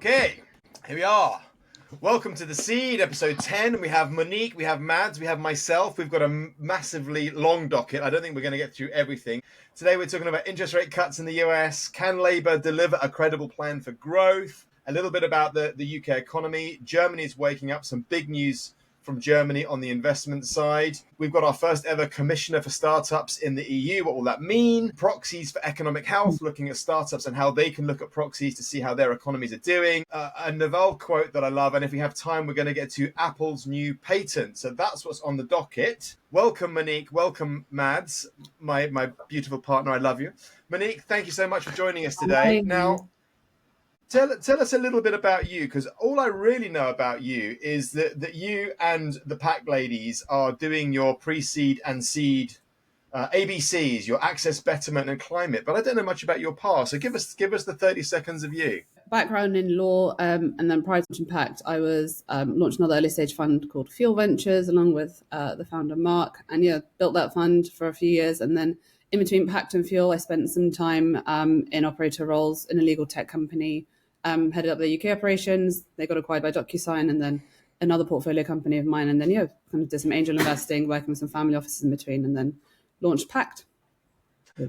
Okay, here we are. Welcome to The Seed, episode 10. We have Monik, we have Mads, we have myself. We've got a massively long docket. I don't think we're going to get through everything. Today we're talking about interest rate cuts in the US. Can Labour deliver a credible plan for growth? A little bit about the UK economy. Germany is waking up. Some big news from Germany on the investment side. We've got our first ever commissioner for startups in the EU. What will that mean? Proxies for economic health, looking at startups and how they can look at proxies to see how their economies are doing. A Naval quote that I love, and if we have time, we're going to get to Apple's new patent. So that's what's on the docket. Welcome, Monik. Welcome, Mads, my beautiful partner. I love you. Monik, thank you so much for joining us today. Hi. Now, Tell us a little bit about you, because all I really know about you is that you and the Pack Ladies are doing your pre-seed and seed ABCs, your access, betterment, and climate. But I don't know much about your past, so give us the 30 seconds of you. Background in law, and then prior to Impact, I was launched another early stage fund called Fuel Ventures, along with the founder Mark, and built that fund for a few years, and then in between Pact and Fuel, I spent some time in operator roles in a legal tech company. Headed up the UK operations. They got acquired by DocuSign, and then another portfolio company of mine. And then, kind of did some angel investing, working with some family offices in between, and then launched Pact.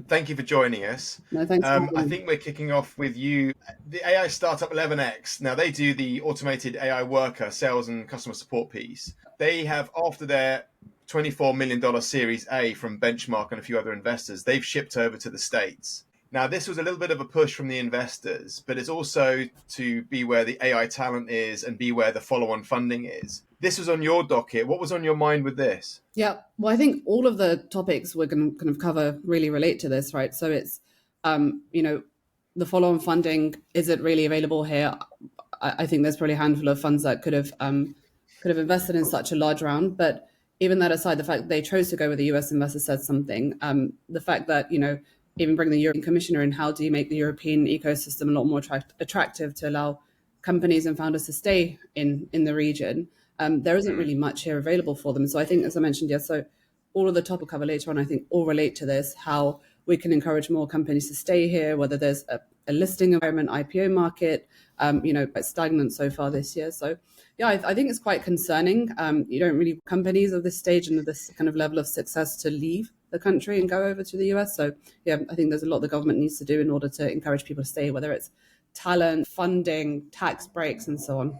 Thank you for joining us. No, thanks. I think we're kicking off with you. The AI startup 11X. Now, they do the automated AI worker, sales and customer support piece. They have, after their $24 million Series A from Benchmark and a few other investors, they've shipped over to the States. Now, this was a little bit of a push from the investors, but it's also to be where the AI talent is and be where the follow-on funding is. This was on your docket. What was on your mind with this? Yeah, well, I think all of the topics we're going to kind of cover really relate to this, right? So it's, the follow-on funding, is it really available here? I think there's probably a handful of funds that could have invested in such a large round. But even that aside, the fact that they chose to go with the US investor said something. The fact that, even bring the European Commissioner in, how do you make the European ecosystem a lot more attractive to allow companies and founders to stay in the region? There isn't really much here available for them. So I think, as I mentioned, so all of the topic we'll cover later on, I think all relate to this, how we can encourage more companies to stay here, whether there's a listing environment, IPO market, quite stagnant so far this year. So I think it's quite concerning. You don't really companies of this stage and of this kind of level of success to leave the country and go over to the US. So I think there's a lot the government needs to do in order to encourage people to stay, whether it's talent, funding, tax breaks, and so on.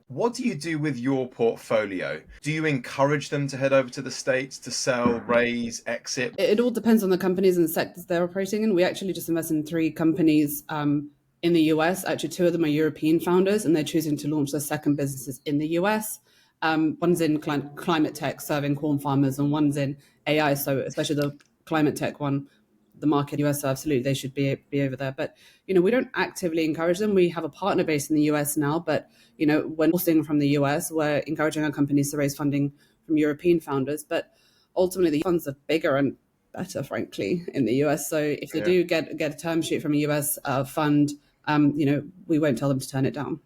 What do you do with your portfolio? Do you encourage them to head over to the States to sell, raise, exit? It all depends on the companies and the sectors they're operating in. We actually just invest in 3 companies in the US. Actually, 2 of them are European founders, and they're choosing to launch their second businesses in the US. One's in climate tech, serving corn farmers, and one's in AI. So especially the climate tech one, the market US, so absolutely they should be over there. But we don't actively encourage them. We have a partner base in the US now, but when sourcing from the US, we're encouraging our companies to raise funding from European founders. But ultimately, the funds are bigger and better, frankly, in the US. So if they do get a term sheet from a US fund, we won't tell them to turn it down.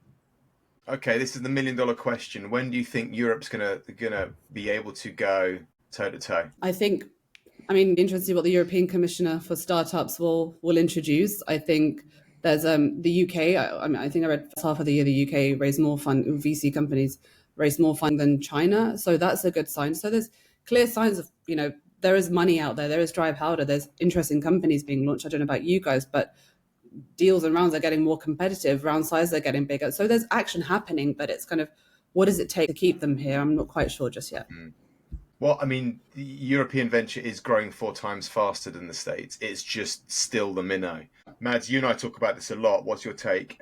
Okay, this is the $1 million question. When do you think Europe's gonna be able to go toe to toe? I think, interested to see what the European Commissioner for Startups will introduce. I think there's the UK. I think I read half of the year the UK raised more fund. VC companies raised more fund than China, so that's a good sign. So there's clear signs of there is money out there. There is dry powder. There's interesting companies being launched. I don't know about you guys, but deals and rounds are getting more competitive. Round size are getting bigger. So there's action happening, but it's kind of, what does it take to keep them here? I'm not quite sure just yet. Well, the European venture is growing 4 times faster than the States. It's just still the minnow. Mads, you and I talk about this a lot. What's your take?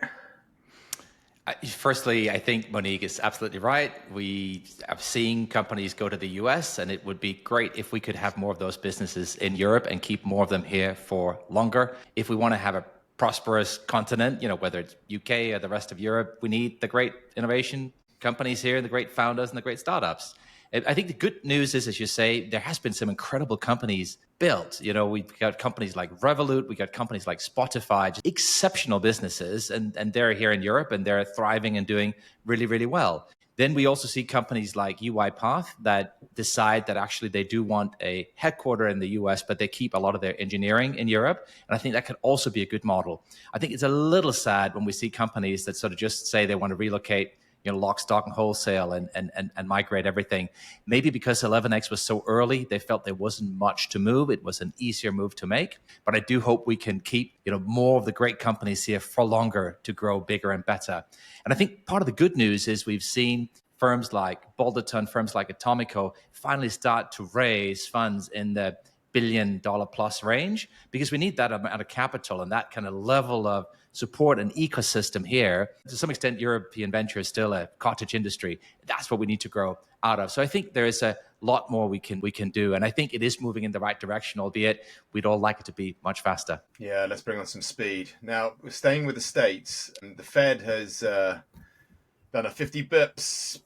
Firstly, I think Monik is absolutely right. We have seen companies go to the US, and it would be great if we could have more of those businesses in Europe and keep more of them here for longer. If we want to have a prosperous continent, whether it's UK or the rest of Europe, we need the great innovation companies here, the great founders and the great startups. I think the good news is, as you say, there has been some incredible companies built. We've got companies like Revolut, we got companies like Spotify, just exceptional businesses, and they're here in Europe and they're thriving and doing really, really well. Then we also see companies like UiPath that decide that actually they do want a headquarter in the US, but they keep a lot of their engineering in Europe. And I think that could also be a good model. I think it's a little sad when we see companies that sort of just say they want to relocate, lock, stock, and wholesale and migrate everything. Maybe because 11x was so early, they felt there wasn't much to move. It was an easier move to make. But I do hope we can keep, more of the great companies here for longer to grow bigger and better. And I think part of the good news is we've seen firms like Boulderton, firms like Atomico finally start to raise funds in the $1 billion plus range, because we need that amount of capital and that kind of level of support and ecosystem here. To some extent, European venture is still a cottage industry. That's what we need to grow out of. So I think there is a lot more we can do. And I think it is moving in the right direction, albeit we'd all like it to be much faster. Yeah, let's bring on some speed. Now, we're staying with the States. The Fed has done a 50 bips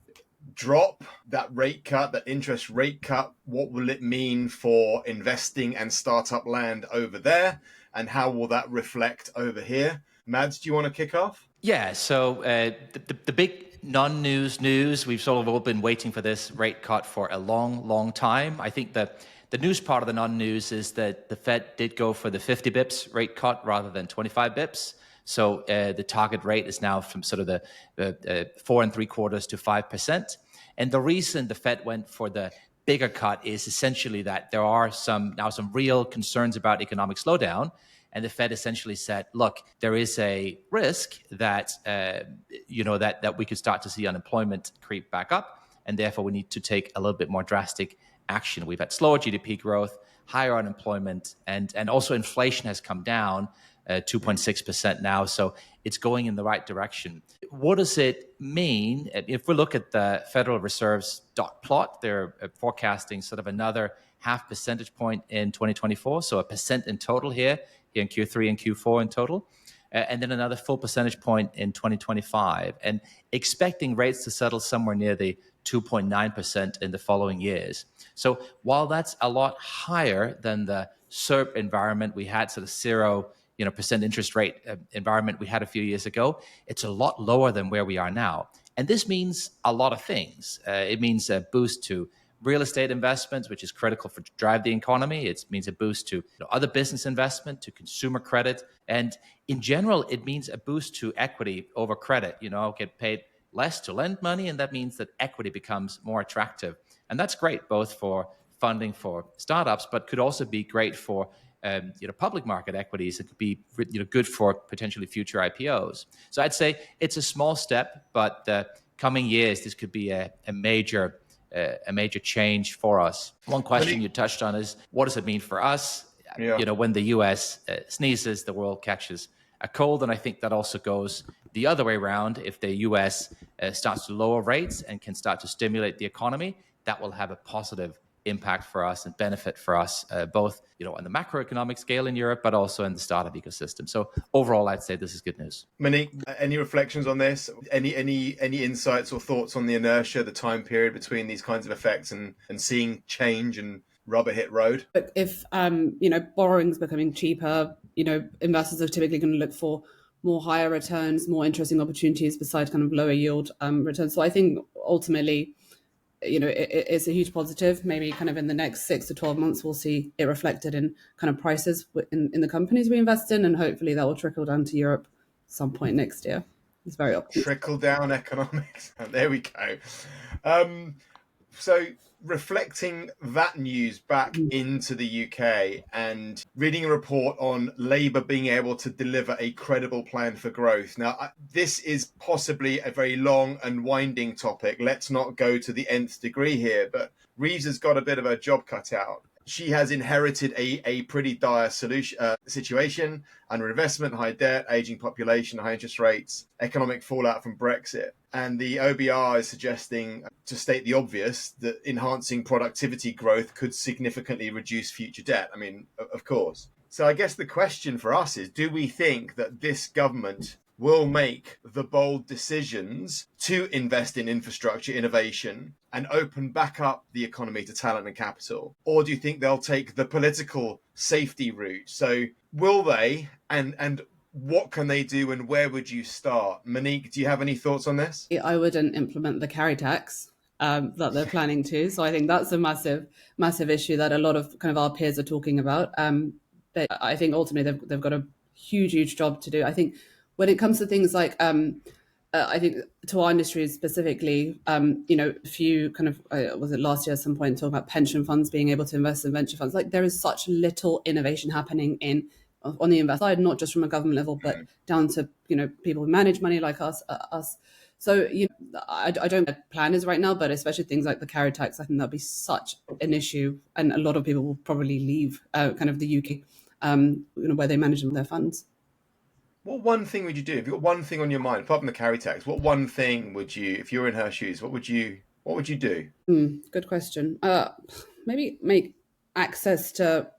drop, that rate cut, that interest rate cut. What will it mean for investing and startup land over there? And how will that reflect over here? Mads, do you want to kick off? Yeah, so the big non-news news, we've sort of all been waiting for this rate cut for a long, long time. I think that the news part of the non-news is that the Fed did go for the 50 bips rate cut rather than 25 bips. So the target rate is now from sort of the 4.75% to 5%. And the reason the Fed went for the bigger cut is essentially that there are some real concerns about economic slowdown. And the Fed essentially said, look, there is a risk that, that we could start to see unemployment creep back up. And therefore, we need to take a little bit more drastic action. We've had slower GDP growth, higher unemployment, and also inflation has come down 2.6% now. So it's going in the right direction. What does it mean? If we look at the Federal Reserve's dot plot, they're forecasting sort of another 0.5 percentage point in 2024. So 1% in total here in Q3 and Q4 in total. And then another full percentage point in 2025. And expecting rates to settle somewhere near the 2.9% in the following years. So while that's a lot higher than the SERP environment we had, sort of 0% interest rate environment we had a few years ago, it's a lot lower than where we are now. And this means a lot of things. It means a boost to real estate investments, which is critical to drive the economy. It means a boost to other business investment, to consumer credit. And in general, it means a boost to equity over credit. Get paid less to lend money, and that means that equity becomes more attractive. And that's great both for funding for startups, but could also be great for public market equities. It could be good for potentially future IPOs. So I'd say it's a small step, but the coming years, this could be a major change for us. One question you touched on is, what does it mean for us? Yeah. When the US sneezes, the world catches a cold. And I think that also goes the other way around. If the US starts to lower rates and can start to stimulate the economy, that will have a positive impact for us and benefit for us, both on the macroeconomic scale in Europe, but also in the startup ecosystem. So overall, I'd say this is good news. Monik, any reflections on this? Any insights or thoughts on the inertia, the time period between these kinds of effects and seeing change and rubber hit road? If borrowing's becoming cheaper, investors are typically going to look for more higher returns, more interesting opportunities besides kind of lower yield returns. So I think ultimately, it's a huge positive. Maybe kind of in the next 6 to 12 months, we'll see it reflected in kind of prices in the companies we invest in, and hopefully that will trickle down to Europe some point next year. It's very optimistic. Trickle down economics. There we go. So reflecting that news back into the UK and reading a report on Labour being able to deliver a credible plan for growth. Now, this is possibly a very long and winding topic. Let's not go to the nth degree here, but Reeves has got a bit of a job cut out. She has inherited a pretty dire situation, underinvestment, high debt, aging population, high interest rates, economic fallout from Brexit. And the OBR is suggesting, to state the obvious, that enhancing productivity growth could significantly reduce future debt. I mean, of course. So I guess the question for us is, do we think that this government will make the bold decisions to invest in infrastructure innovation and open back up the economy to talent and capital? Or do you think they'll take the political safety route? So will they, and what can they do and where would you start? Monique, do you have any thoughts on this? I wouldn't implement the carry tax that they're planning to. So I think that's a massive issue that a lot of kind of our peers are talking about. But I think ultimately they've got a huge job to do. I think when it comes to things like I think to our industry specifically, a few kind of, was it last year at some point, talking about pension funds being able to invest in venture funds. Like there is such little innovation happening on the invest side, not just from a government level, but down to, people who manage money like us. So, I don't know what the plan is right now, but especially things like the carry tax, I think that'll be such an issue. And a lot of people will probably leave kind of the UK, where they manage their funds. What one thing would you do if you got one thing on your mind, apart from the carry tax? What one thing would you, if you were in her shoes, what would you do? Good question. Maybe make access to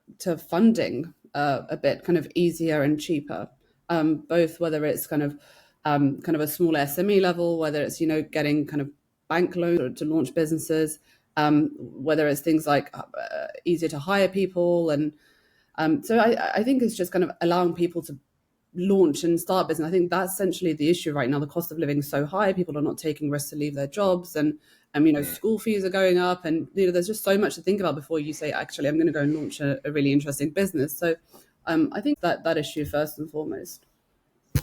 funding a bit kind of easier and cheaper. Both whether it's kind of a small SME level, whether it's getting kind of bank loans to launch businesses, whether it's things like easier to hire people, and so I think it's just kind of allowing people to launch and start business. I think that's essentially the issue right now. The cost of living is so high, people are not taking risks to leave their jobs, and school fees are going up, and there's just so much to think about before you say, actually, I'm going to go and launch a really interesting business. So I think that issue first and foremost.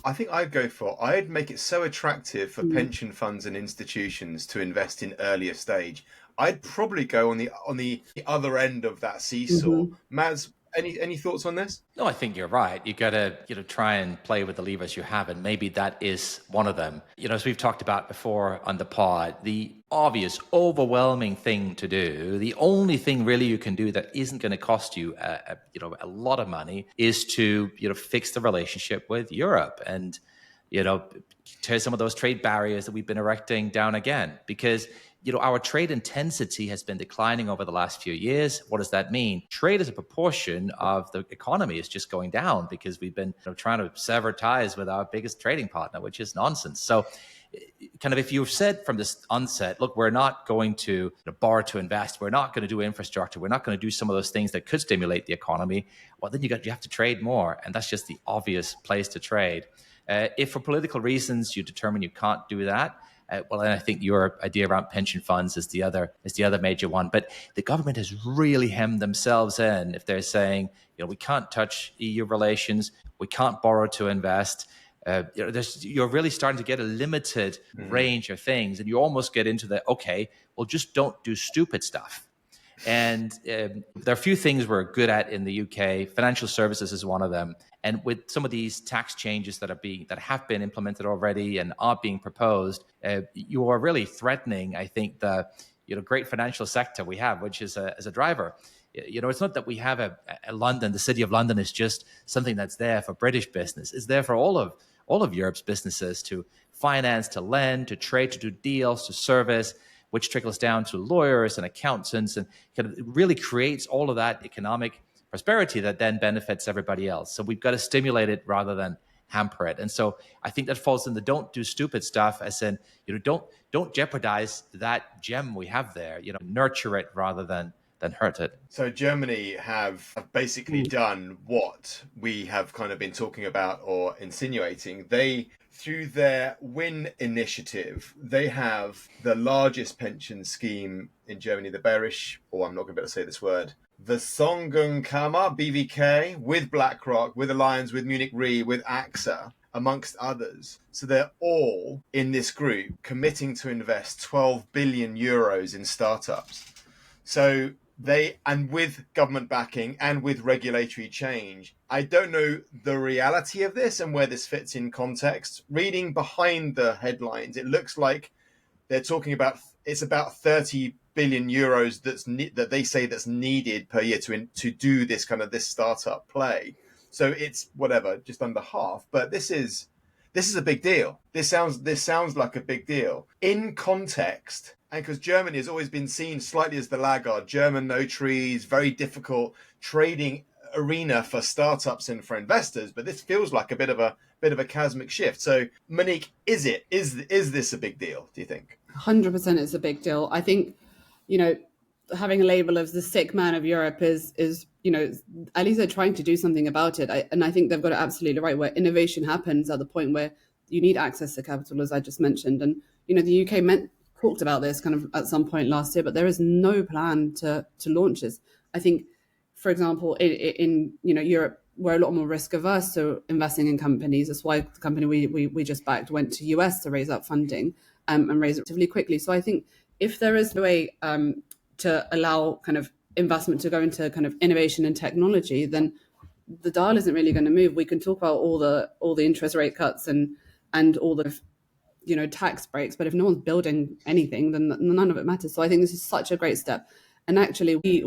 I think I'd make it so attractive for pension funds and institutions to invest in earlier stage. I'd probably go on the other end of that seesaw. Mads, any thoughts on this? No, I think you're right. You got to, try and play with the levers you have, and maybe that is one of them. As we've talked about before on the pod, the obvious, overwhelming thing to do, the only thing really you can do that isn't going to cost you, a lot of money, is to, fix the relationship with Europe and, tear some of those trade barriers that we've been erecting down again, because our trade intensity has been declining over the last few years. What does that mean? Trade as a proportion of the economy is just going down because we've been trying to sever ties with our biggest trading partner, which is nonsense. So kind of if you've said from this onset, look, we're not going to borrow to invest, we're not going to do infrastructure, we're not going to do some of those things that could stimulate the economy, well, then you have to trade more. And that's just the obvious place to trade. If for political reasons you determine you can't do that, well, then I think your idea around pension funds is the other major one. But the government has really hemmed themselves in if they're saying, we can't touch EU relations, we can't borrow to invest. You're really starting to get a limited range of things, and you almost get into the, okay, well, just don't do stupid stuff. And there are a few things we're good at in the UK. Financial services is one of them. And with some of these tax changes that have been implemented already and are being proposed, you are really threatening, I think, the great financial sector we have, which is as a driver. It's not that we have a London. The city of London is just something that's there for British business. It's there for all of Europe's businesses to finance, to lend, to trade, to do deals, to service, which trickles down to lawyers and accountants, and kind of really creates all of that economic prosperity that then benefits everybody else. So we've got to stimulate it rather than hamper it. And so I think that falls in the don't do stupid stuff, as in, don't jeopardize that gem we have there, nurture it rather than hurt it. So Germany have basically done what we have kind of been talking about or insinuating. They, through their WIN initiative, they have the largest pension scheme in Germany, the Bayerisch, I'm not going to be able to say this word, Versorgungskammer, BVK, with BlackRock, with Allianz, with Munich Re, with AXA, amongst others. So they're all in this group committing to invest 12 billion euros in startups. So and with government backing and with regulatory change, I don't know the reality of this and where this fits in context. Reading behind the headlines, it looks like they're talking about, it's about 30 billion euros that they say that's needed per year to do this kind of this startup play. So it's whatever, just under half. But this is a big deal. This sounds like a big deal in context. And because Germany has always been seen slightly as the laggard, German notaries, very difficult trading arena for startups and for investors. But this feels like a bit of a cosmic shift. So Monique, is this a big deal, do you think? 100% it's a big deal. I think, having a label of the sick man of Europe is at least they're trying to do something about it. And I think they've got it absolutely right, where innovation happens at the point where you need access to capital, as I just mentioned. And the UK talked about this kind of at some point last year, but there is no plan to launch this. I think, for example, in Europe, we're a lot more risk averse to investing in companies. That's why the company we just backed went to US to raise up funding and raise it relatively quickly. So I think if there is a way to allow kind of investment to go into kind of innovation and technology, then the dial isn't really going to move. We can talk about all the interest rate cuts and all the tax breaks, but if no one's building anything, then none of it matters. So I think this is such a great step. And actually, we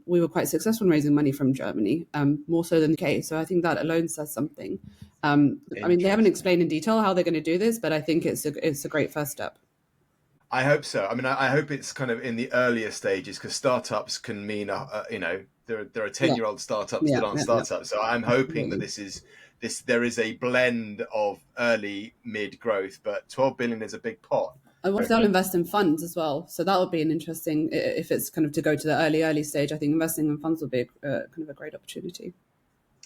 were quite successful in raising money from Germany, more so than the UK. So I think that alone says something. I mean, they haven't explained in detail how they're going to do this, but I think it's a great first step. I hope so. I mean, I hope it's kind of in the earlier stages, because startups can mean, there are 10-year-old startups that aren't startups. So I'm hoping that there is a blend of early, mid growth, but 12 billion is a big pot. I want they'll invest in funds as well. So that would be an interesting, if it's kind of to go to the early stage, I think investing in funds would be kind of a great opportunity.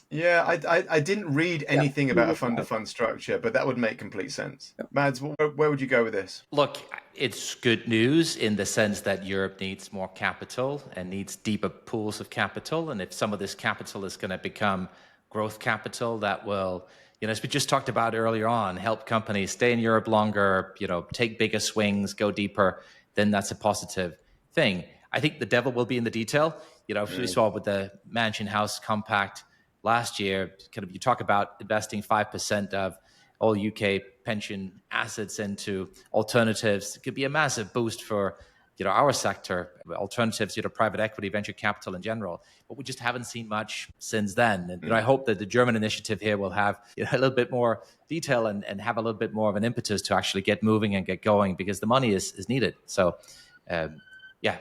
Yeah, I didn't read anything about a fund-to-fund structure, but that would make complete sense. Mads, where would you go with this? Look, it's good news in the sense that Europe needs more capital and needs deeper pools of capital. And if some of this capital is going to become growth capital, that will, as we just talked about earlier on, help companies stay in Europe longer, take bigger swings, go deeper, then that's a positive thing. I think the devil will be in the detail. We saw with the Mansion House Compact last year, kind of you talk about investing 5% of all UK pension assets into alternatives. It could be a massive boost for our sector, alternatives, private equity, venture capital in general. But we just haven't seen much since then. And I hope that the German initiative here will have a little bit more detail and have a little bit more of an impetus to actually get moving and get going, because the money is needed. So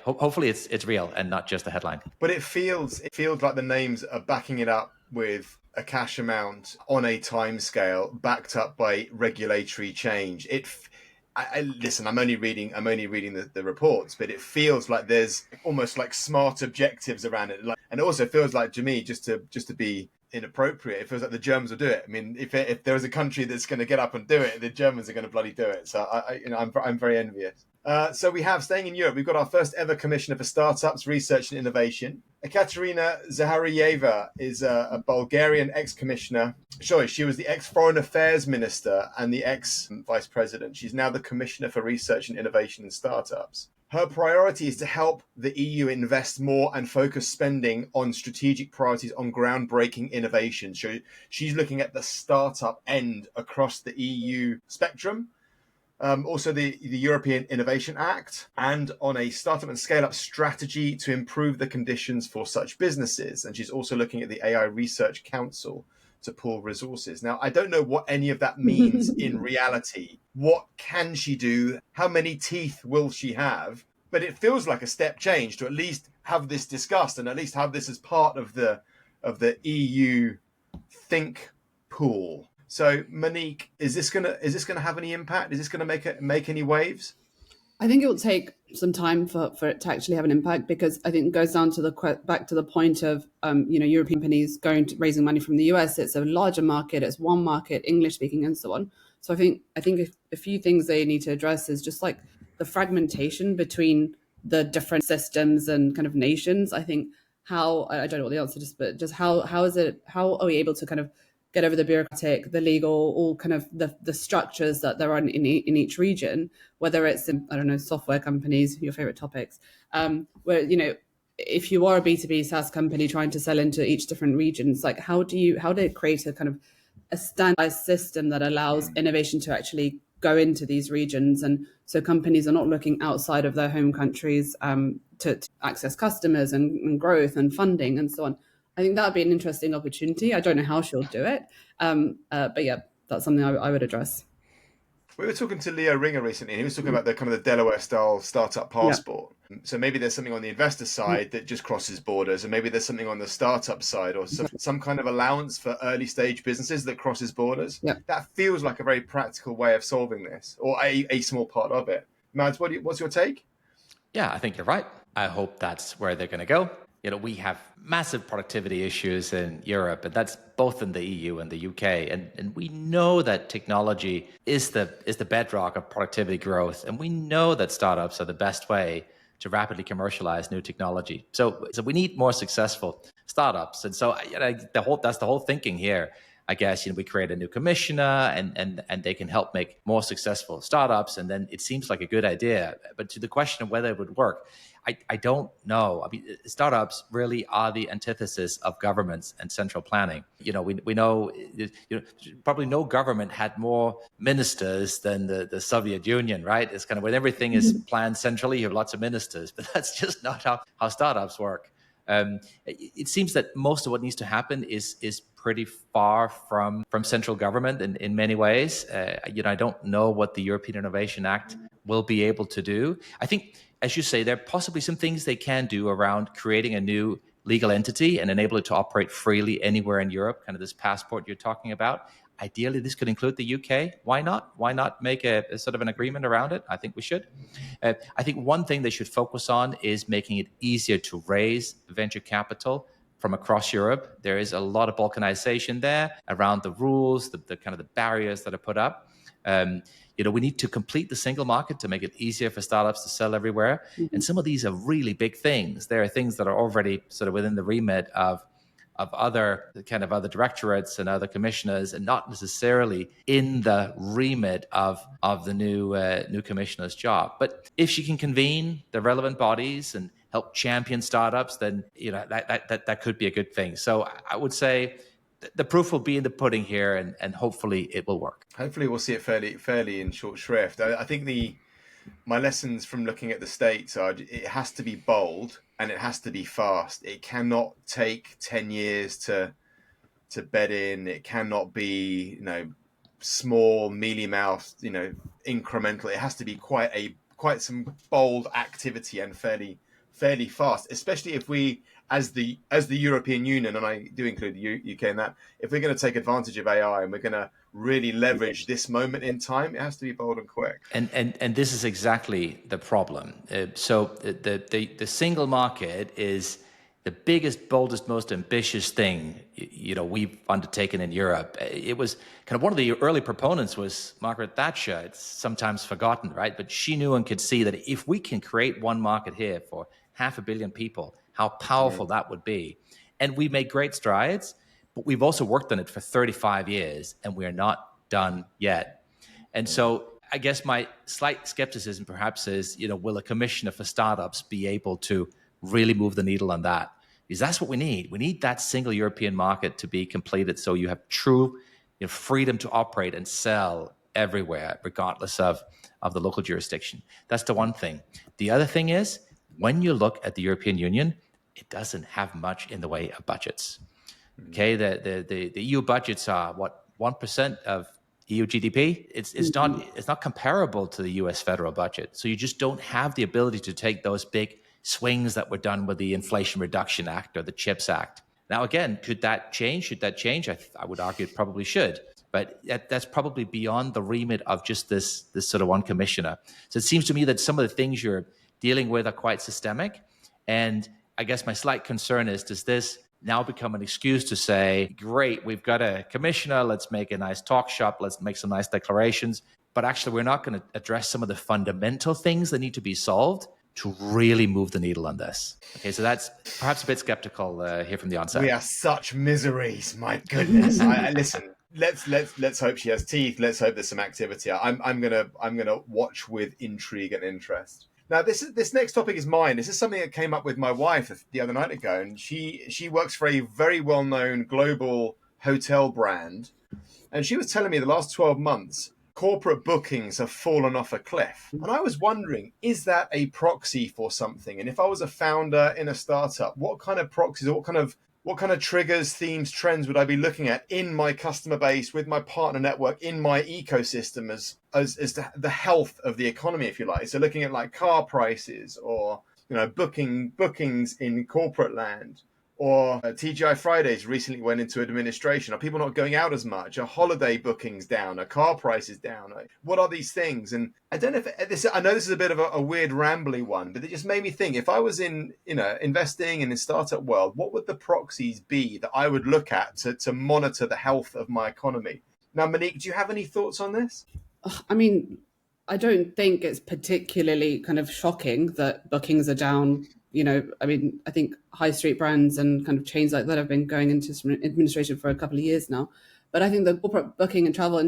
hopefully it's real and not just a headline. But it feels like the names are backing it up with a cash amount on a time scale backed up by regulatory change. Listen, I'm only reading the reports, but it feels like there's almost like smart objectives around it. And it also feels like, to me, just to be inappropriate, it feels like the Germans will do it. I mean, if there is a country that's going to get up and do it, the Germans are going to bloody do it. So I'm very envious. So we have, staying in Europe, we've got our first ever commissioner for startups, research and innovation. Ekaterina Zahariyeva is a Bulgarian ex-commissioner. Sorry, she was the ex-foreign affairs minister and the ex-vice president. She's now the commissioner for research and innovation and startups. Her priority is to help the EU invest more and focus spending on strategic priorities on groundbreaking innovation. So she's looking at the startup end across the EU spectrum. Also the European Innovation Act, and on a startup and scale-up strategy to improve the conditions for such businesses. And she's also looking at the AI Research Council to pool resources. Now, I don't know what any of that means in reality. What can she do? How many teeth will she have? But it feels like a step change to at least have this discussed and at least have this as part of the EU think pool. So, Monik, is this gonna have any impact? Is this gonna make any waves? I think it will take some time for it to actually have an impact, because I think it goes down to back to the point of European companies raising money from the US. It's a larger market, it's one market, English speaking, and so on. So I think a few things they need to address is just like the fragmentation between the different systems and kind of nations. I think I don't know what the answer is, but just how are we able to kind of get over the bureaucratic, the legal, all kind of the structures that there are in each region, whether it's in, I don't know, software companies, your favorite topics, where, if you are a B2B SaaS company trying to sell into each different regions, like how do you create a kind of a standardized system that allows innovation to actually go into these regions? And so companies are not looking outside of their home countries to access customers and growth and funding and so on. I think that would be an interesting opportunity. I don't know how she'll do it. But yeah, that's something I would address. We were talking to Leo Ringer recently, and he was talking about the kind of the Delaware-style startup passport. Yeah. So maybe there's something on the investor side that just crosses borders, and maybe there's something on the startup side, or some kind of allowance for early-stage businesses that crosses borders. Yeah. That feels like a very practical way of solving this, or a small part of it. Mads, what's your take? Yeah, I think you're right. I hope that's where they're going to go. We have massive productivity issues in Europe, and that's both in the EU and the UK. And we know that technology is the bedrock of productivity growth, and we know that startups are the best way to rapidly commercialize new technology. So we need more successful startups, and so that's the whole thinking here. I guess we create a new commissioner, and they can help make more successful startups, and then it seems like a good idea. But to the question of whether it would work, I don't know. I mean, startups really are the antithesis of governments and central planning. We know, probably no government had more ministers than the Soviet Union, right? It's kind of when everything is planned centrally, you have lots of ministers, but that's just not how startups work. It seems that most of what needs to happen is pretty far from central government in many ways. I don't know what the European Innovation Act will be able to do. I think, as you say, there are possibly some things they can do around creating a new legal entity and enable it to operate freely anywhere in Europe, kind of this passport you're talking about. Ideally, this could include the UK. Why not? Why not make a sort of an agreement around it? I think we should. I think one thing they should focus on is making it easier to raise venture capital from across Europe. There is a lot of balkanization there around the rules, the kind of the barriers that are put up. We need to complete the single market to make it easier for startups to sell everywhere. And some of these are really big things. There are things that are already sort of within the remit of other directorates and other commissioners, and not necessarily in the remit of the new commissioner's job. But if she can convene the relevant bodies and help champion startups, then that could be a good thing. So I would say the proof will be in the pudding here, and hopefully it will work. Hopefully we'll see it fairly in short shrift. I think my lessons from looking at the States are it has to be bold and it has to be fast. It cannot take 10 years to bed in. It cannot be, small, mealy-mouthed, incremental. It has to be quite some bold activity and fairly fast, especially if we, as the European Union, and I do include the UK in that, if we're going to take advantage of AI and we're going to really leverage this moment in time, it has to be bold and quick. And this is exactly the problem. So the single market is the biggest, boldest, most ambitious thing we've undertaken in Europe. It was kind of one of the early proponents was Margaret Thatcher. It's sometimes forgotten, right? But she knew and could see that if we can create one market here for 500 million people, how powerful that would be. And we made great strides, but we've also worked on it for 35 years, and we're not done yet. And so I guess my slight skepticism perhaps is, will a commissioner for startups be able to really move the needle on that? Because that's what we need. We need that single European market to be completed so you have true freedom to operate and sell everywhere, regardless of the local jurisdiction. That's the one thing. The other thing is, when you look at the European Union, it doesn't have much in the way of budgets. Okay, the EU budgets are what, 1% of EU GDP. It's not comparable to the US federal budget. So you just don't have the ability to take those big swings that were done with the Inflation Reduction Act or the CHIPS Act. Now, again, could that change? Should that change? I would argue it probably should. But that's probably beyond the remit of just this sort of one commissioner. So it seems to me that some of the things you're dealing with are quite systemic. And I guess my slight concern is, does this now become an excuse to say, great, we've got a commissioner, let's make a nice talk shop, let's make some nice declarations, but actually we're not going to address some of the fundamental things that need to be solved to really move the needle on this. Okay, so that's perhaps a bit skeptical here from the onset. We are such miseries, my goodness. Listen, let's hope she has teeth. Let's hope there's some activity. I'm gonna watch with intrigue and interest. Now, this next topic is mine. This is something that came up with my wife the other night ago, and she works for a very well-known global hotel brand, and she was telling me the last 12 months, corporate bookings have fallen off a cliff. And I was wondering, is that a proxy for something? And if I was a founder in a startup, what kind of proxies, or what kind of triggers, themes, trends would I be looking at in my customer base, with my partner network, in my ecosystem as the health of the economy, if you like? So looking at like car prices, or bookings in corporate land, Or TGI Fridays recently went into administration. Are people not going out as much? Are holiday bookings down? Are car prices down? What are these things? And I don't know if this. I know this is a bit of a weird, rambly one, but it just made me think. If I was in, investing in the startup world, what would the proxies be that I would look at to monitor the health of my economy? Now, Monique, do you have any thoughts on this? I mean, I don't think it's particularly kind of shocking that bookings are down. I mean, I think high street brands and kind of chains like that have been going into some administration for a couple of years now. But I think the corporate booking and travel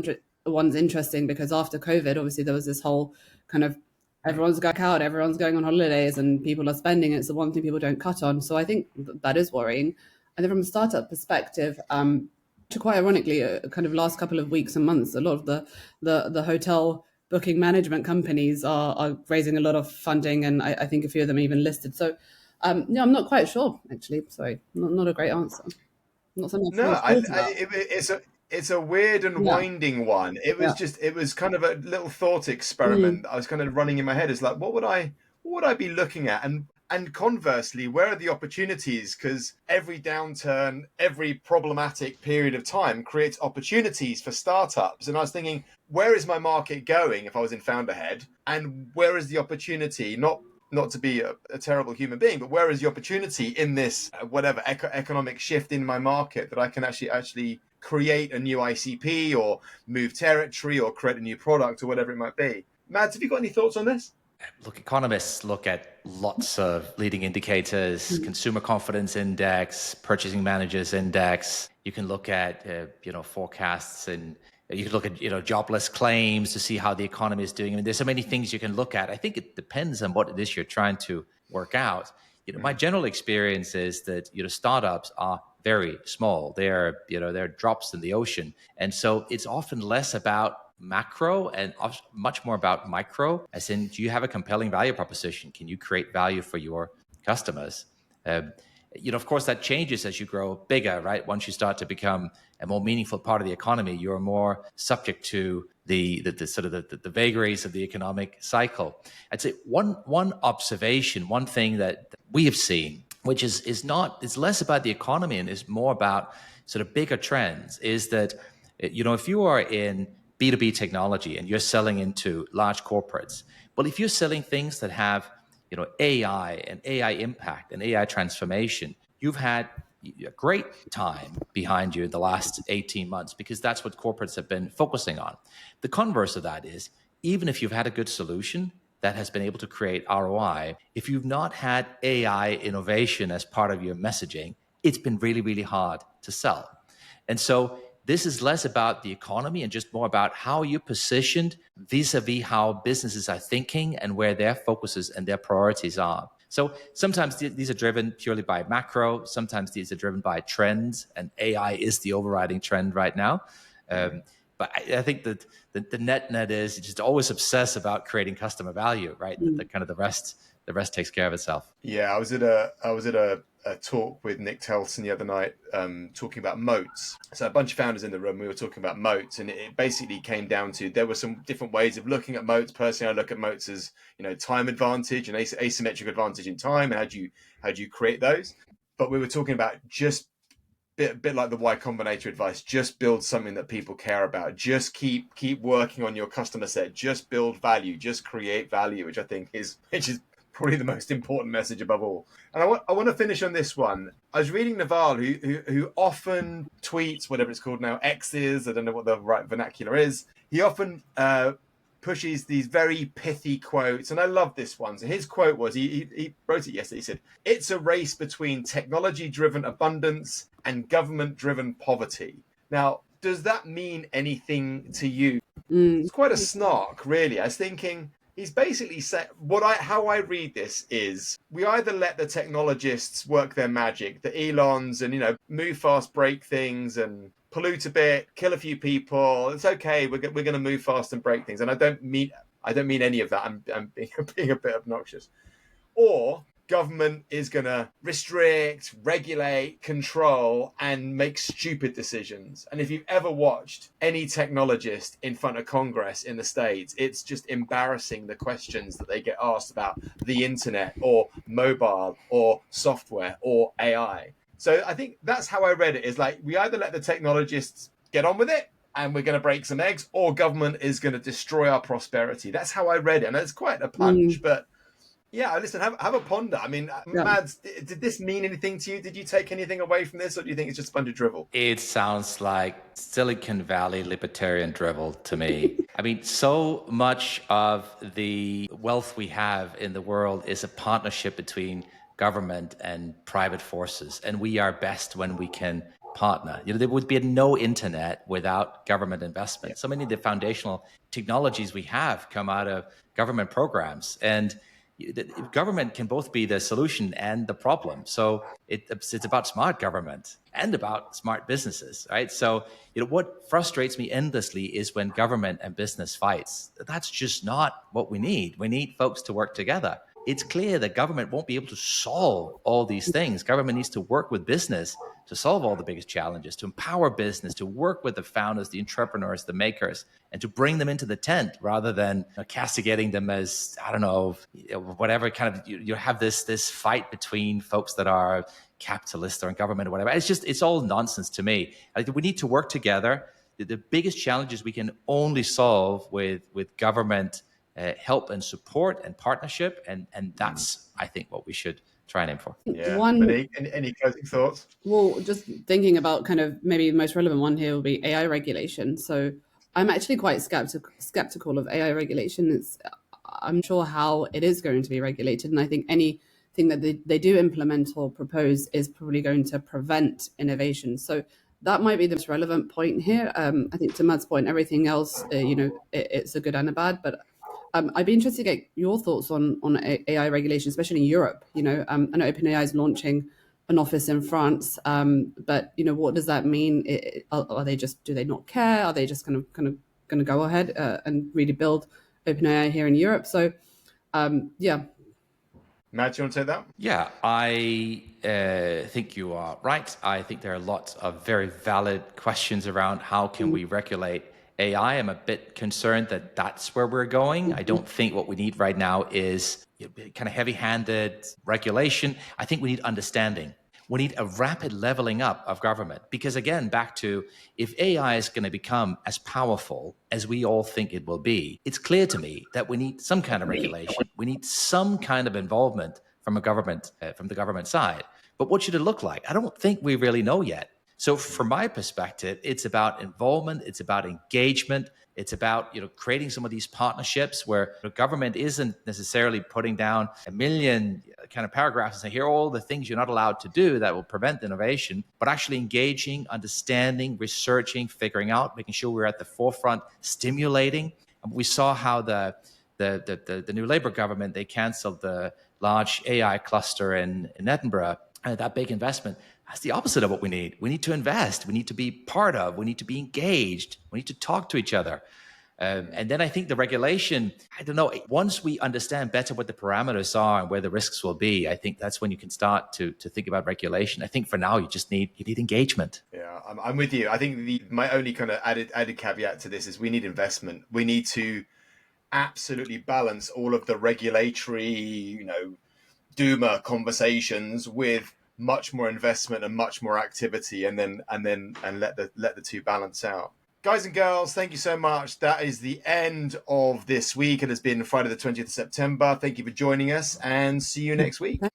one's interesting because after COVID, obviously there was this whole kind of everyone's going out, everyone's going on holidays, and people are spending. It's the one thing people don't cut on. So I think that is worrying. And then from a startup perspective, to quite ironically, kind of last couple of weeks and months, a lot of the hotel booking management companies are raising a lot of funding, and I think a few of them are even listed. So, I'm not quite sure, actually. Sorry, not a great answer. Not something No, I've thought about. it's a weird and winding one. It was kind of a little thought experiment. I was kind of running in my head. It's like, what would I be looking at? And conversely, where are the opportunities? Because every downturn, every problematic period of time creates opportunities for startups. And I was thinking, where is my market going if I was in founder head? And where is the opportunity? Not to be a terrible human being, but where is the opportunity in this economic shift in my market that I can actually create a new ICP or move territory or create a new product or whatever it might be? Mads, have you got any thoughts on this? Look, economists look at lots of leading indicators, consumer confidence index, purchasing managers index. You can look at, forecasts, and you can look at, jobless claims to see how the economy is doing. I mean, there's so many things you can look at. I think it depends on what it is you're trying to work out. My general experience is that, startups are very small. They're drops in the ocean. And so it's often less about macro and much more about micro, as in, do you have a compelling value proposition? Can you create value for your customers? Of course, that changes as you grow bigger, right? Once you start to become a more meaningful part of the economy, you're more subject to the vagaries of the economic cycle. I'd say one observation, one thing that we have seen, which is less about the economy and is more about sort of bigger trends, is that, if you are in B2B technology and you're selling into large corporates, well, if you're selling things that have, AI and AI impact and AI transformation, you've had a great time behind you in the last 18 months because that's what corporates have been focusing on. The converse of that is, even if you've had a good solution that has been able to create ROI, if you've not had AI innovation as part of your messaging, it's been really, really hard to sell. And so this is less about the economy and just more about how you're positioned vis-a-vis how businesses are thinking and where their focuses and their priorities are. So sometimes these are driven purely by macro. Sometimes these are driven by trends, and AI is the overriding trend right now. But I think that the net is just always obsess about creating customer value, right? The kind of the rest takes care of itself. Yeah, I was at a talk with Nick Telson the other night, talking about moats. So a bunch of founders in the room, we were talking about moats, and it basically came down to, there were some different ways of looking at moats. Personally, I look at moats as, time advantage and asymmetric advantage in time, and how do you create those? But we were talking about just a bit like the Y Combinator advice, just build something that people care about. Just keep working on your customer set. Just build value. Just create value, which I think is probably the most important message above all. And I want to finish on this one. I was reading Naval, who often tweets, whatever it's called now, X's, I don't know what the right vernacular is. He often pushes these very pithy quotes, and I love this one. So his quote was, he wrote it yesterday, he said, "It's a race between technology-driven abundance and government-driven poverty." Now, does that mean anything to you? It's quite a snark, really. I was thinking, he's basically said, how I read this is, we either let the technologists work their magic, the Elons, and move fast, break things, and pollute a bit, kill a few people. It's okay. We're going to move fast and break things, and I don't mean any of that. I'm being a bit obnoxious. Or government is going to restrict, regulate, control, and make stupid decisions. And if you've ever watched any technologist in front of Congress in the States, it's just embarrassing, the questions that they get asked about the internet or mobile or software or AI. So I think that's how I read it, is like, we either let the technologists get on with it and we're going to break some eggs, or government is going to destroy our prosperity. That's how I read it. And it's quite a punch, but yeah, listen, have a ponder. I mean, Yeah. Mads, did this mean anything to you? Did you take anything away from this, or do you think it's just a bunch of drivel? It sounds like Silicon Valley libertarian drivel to me. I mean, so much of the wealth we have in the world is a partnership between government and private forces, and we are best when we can partner. There would be no internet without government investment. So many of the foundational technologies we have come out of government programs, and the government can both be the solution and the problem. So it's about smart government and about smart businesses, right? So what frustrates me endlessly is when government and business fights. That's just not what we need. We need folks to work together. It's clear that government won't be able to solve all these things. Government needs to work with business to solve all the biggest challenges, to empower business, to work with the founders, the entrepreneurs, the makers, and to bring them into the tent rather than castigating them as, I don't know, whatever kind of, you have this fight between folks that are capitalist or in government or whatever. It's all nonsense to me. I think we need to work together. The biggest challenges we can only solve with government help and support and partnership. And that's, I think, what we should try and aim for. Yeah. Monik, any closing thoughts? Well, just thinking about kind of maybe the most relevant one here will be AI regulation. So I'm actually quite skeptical of AI regulation. I'm sure how it is going to be regulated. And I think anything that they do implement or propose is probably going to prevent innovation. So that might be the most relevant point here. I think to Matt's point, everything else, it's a good and a bad, but I'd be interested to get your thoughts on AI regulation, especially in Europe. I know OpenAI is launching an office in France, but what does that mean? Are they do they not care? Are they just kind of going to go ahead and really build OpenAI here in Europe? So yeah. Matt, do you want to take that? Yeah, I think you are right. I think there are lots of very valid questions around how can we regulate AI. I'm a bit concerned that that's where we're going. I don't think what we need right now is kind of heavy-handed regulation. I think we need understanding. We need a rapid leveling up of government. Because again, back to, if AI is going to become as powerful as we all think it will be, it's clear to me that we need some kind of regulation. We need some kind of involvement from from the government side. But what should it look like? I don't think we really know yet. So from my perspective, it's about involvement, it's about engagement, it's about creating some of these partnerships where the government isn't necessarily putting down a million kind of paragraphs and saying, here are all the things you're not allowed to do that will prevent innovation, but actually engaging, understanding, researching, figuring out, making sure we're at the forefront, stimulating. We saw how the new Labour government, they cancelled the large AI cluster in Edinburgh, that big investment. That's the opposite of what we need. We need to invest. We need to be part of. We need to be engaged. We need to talk to each other. And then I think the regulation, I don't know, once we understand better what the parameters are and where the risks will be, I think that's when you can start to think about regulation. I think for now, you need engagement. Yeah, I'm with you. I think my only kind of added caveat to this is we need investment. We need to absolutely balance all of the regulatory, Duma conversations with much more investment and much more activity, and let the two balance out. Guys and girls, thank you so much. That is the end of this week. It has been Friday the 20th of September. Thank you for joining us, and see you next week.